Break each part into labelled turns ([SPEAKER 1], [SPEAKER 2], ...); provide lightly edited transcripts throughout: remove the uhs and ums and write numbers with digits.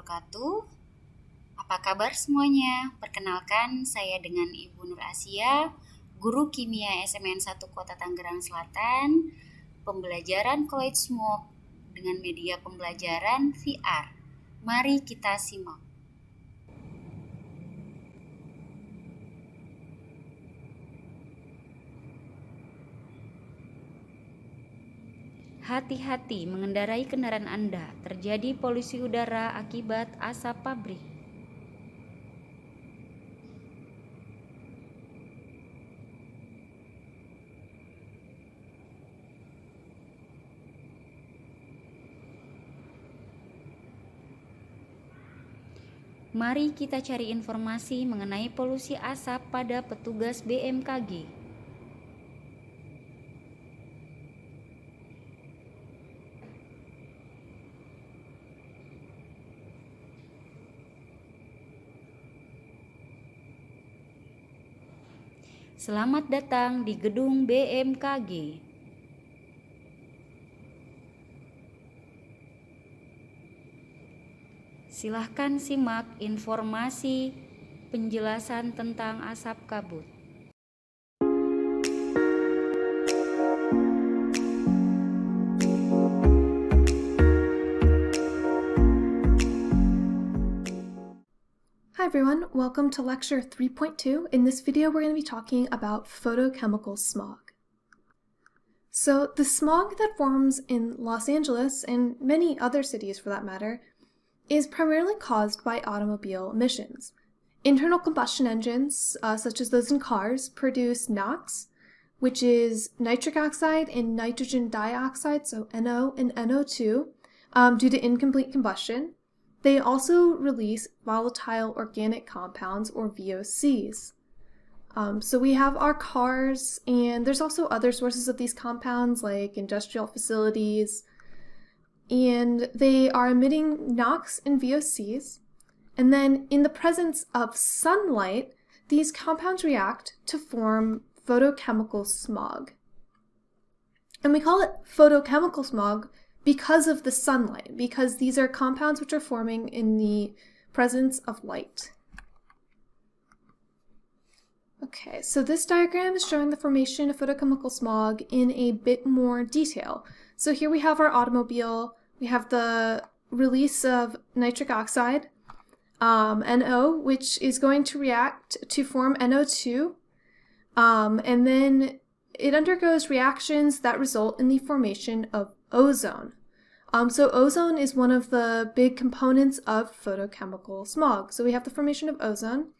[SPEAKER 1] wabarakatuh. Apa kabar semuanya? Perkenalkan, saya dengan Ibu Nur Asia, Guru Kimia SMN 1 Kota Tangerang Selatan, pembelajaran koloid SMOG dengan media pembelajaran VR. Mari kita simak. Hati-hati mengendarai kendaraan Anda, terjadi polusi udara akibat asap pabrik. Mari kita cari informasi mengenai polusi asap pada petugas BMKG. Selamat datang di gedung BMKG. Silahkan simak informasi penjelasan tentang asap kabut.
[SPEAKER 2] Hi everyone, welcome to lecture 3.2. In this video we're going to be talking about photochemical smog. So the smog that forms in Los Angeles and many other cities for that matter is primarily caused by automobile emissions. Internal combustion engines, such as those in cars, produce NOx, which is nitric oxide and nitrogen dioxide, so NO and NO2, due to incomplete combustion. They also release volatile organic compounds, or VOCs. So we have our cars, and there's also other sources of these compounds like industrial facilities, and they are emitting NOx and VOCs. And then in the presence of sunlight, these compounds react to form photochemical smog. And we call it photochemical smog because of the sunlight, because these are compounds which are forming in the presence of light. Okay, so this diagram is showing the formation of photochemical smog in a bit more detail. So here we have our automobile, we have the release of nitric oxide, NO, which is going to react to form NO2, and then it undergoes reactions that result in the formation of ozone. So ozone is one of the big components of photochemical smog. So we have the formation of ozone.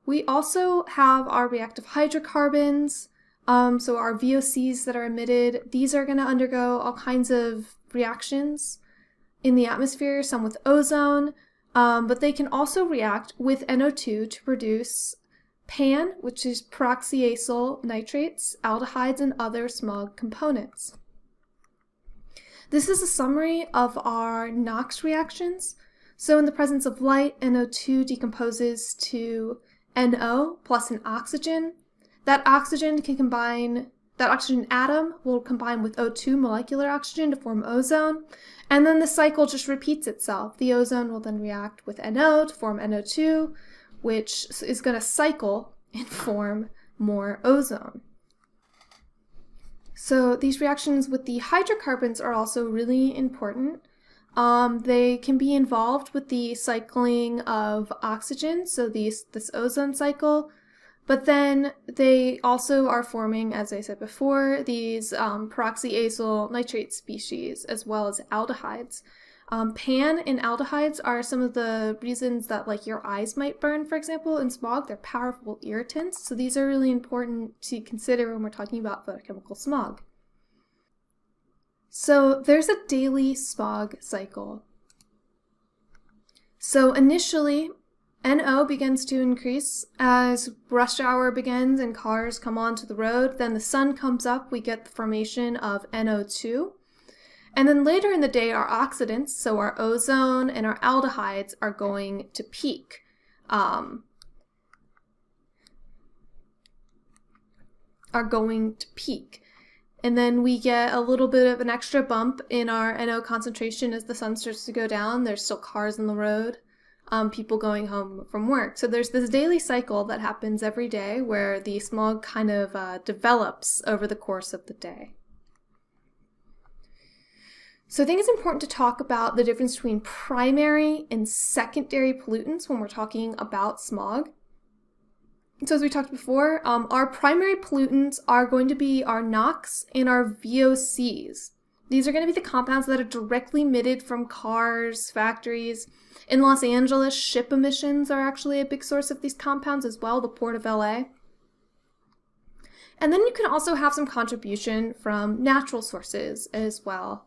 [SPEAKER 2] We also have our reactive hydrocarbons, so our VOCs that are emitted. These are going to undergo all kinds of reactions in the atmosphere, some with ozone, but they can also react with NO2 to produce PAN, which is peroxyacyl nitrates, aldehydes, and other smog components. This is a summary of our NOx reactions. So in the presence of light, NO2 decomposes to NO plus an oxygen. That oxygen atom will combine with O2 molecular oxygen to form ozone. And then the cycle just repeats itself. The ozone will then react with NO to form NO2, which is going to cycle and form more ozone. So these reactions with the hydrocarbons are also really important. They can be involved with the cycling of oxygen, so this ozone cycle, but then they also are forming, as I said before, these peroxyacyl nitrate species as well as aldehydes. PAN and aldehydes are some of the reasons that like your eyes might burn, for example, in smog. They're powerful irritants, so these are really important to consider when we're talking about photochemical smog. So there's a daily smog cycle. So initially, NO begins to increase as rush hour begins and cars come onto the road. Then the sun comes up, we get the formation of NO2. And then later in the day, our oxidants, so our ozone and our aldehydes, are going to peak. And then we get a little bit of an extra bump in our NO concentration as the sun starts to go down. There's still cars on the road, people going home from work. So there's this daily cycle that happens every day where the smog kind of develops over the course of the day. So I think it's important to talk about the difference between primary and secondary pollutants when we're talking about smog. So as we talked before, our primary pollutants are going to be our NOx and our VOCs. These are going to be the compounds that are directly emitted from cars, factories. In Los Angeles, ship emissions are actually a big source of these compounds as well, the Port of LA. And then you can also have some contribution from natural sources as well.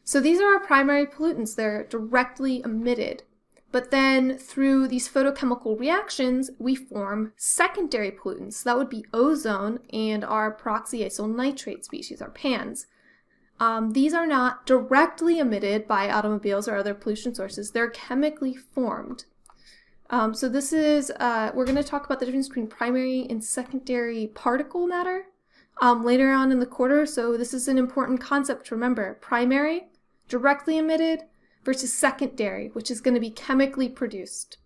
[SPEAKER 2] So these are our primary pollutants. They're directly emitted. But then through these photochemical reactions, we form secondary pollutants. That would be ozone and our peroxyacyl nitrate species, our PANs. These are not directly emitted by automobiles or other pollution sources. They're chemically formed. So this is, we're going to talk about the difference between primary and secondary particle matter later on in the quarter. So this is an important concept to remember. Primary, directly emitted, versus secondary, which is going to be chemically produced.